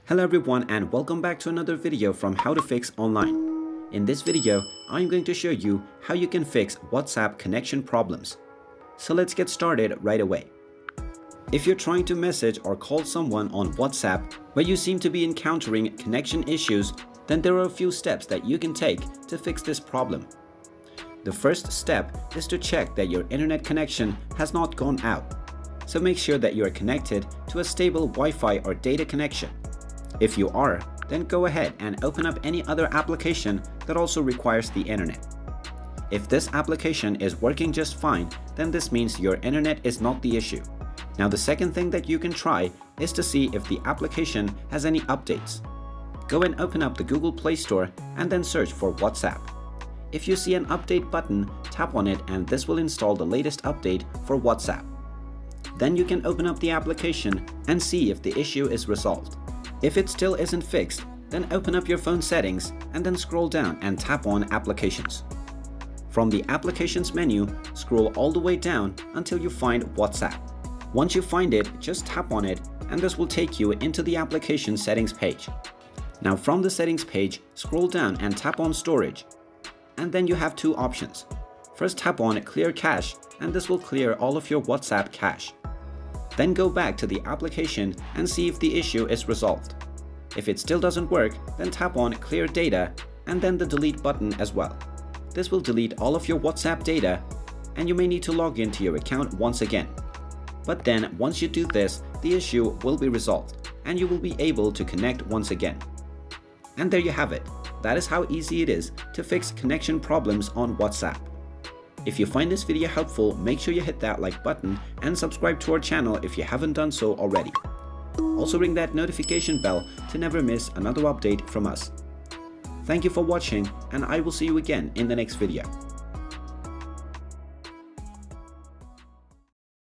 Hello everyone and welcome back to another video from How to Fix Online. In this video, I'm going to show you how you can fix WhatsApp connection problems. So let's get started right away. If you're trying to message or call someone on WhatsApp where you seem to be encountering connection issues, then there are a few steps that you can take to fix this problem. The first step is to check that your internet connection has not gone out. So make sure that you are connected to a stable Wi-Fi or data connection. If you are, then go ahead and open up any other application that also requires the internet. If this application is working just fine, then this means your internet is not the issue. Now the second thing that you can try is to see if the application has any updates. Go and open up the Google Play Store and then search for WhatsApp. If you see an update button, tap on it and this will install the latest update for WhatsApp. Then you can open up the application and see if the issue is resolved. If it still isn't fixed, then open up your phone settings and then scroll down and tap on Applications. From the Applications menu, scroll all the way down until you find WhatsApp. Once you find it, just tap on it and this will take you into the application settings page. Now from the settings page, scroll down and tap on Storage. And then you have two options. First tap on Clear Cache and this will clear all of your WhatsApp cache. Then go back to the application and see if the issue is resolved. If it still doesn't work, then tap on Clear Data and then the Delete button as well. This will delete all of your WhatsApp data and you may need to log into your account once again. But then once you do this, the issue will be resolved and you will be able to connect once again. And there you have it. That is how easy it is to fix connection problems on WhatsApp. If you find this video helpful, make sure you hit that like button and subscribe to our channel if you haven't done so already. Also ring that notification bell to never miss another update from us. Thank you for watching and I will see you again in the next video.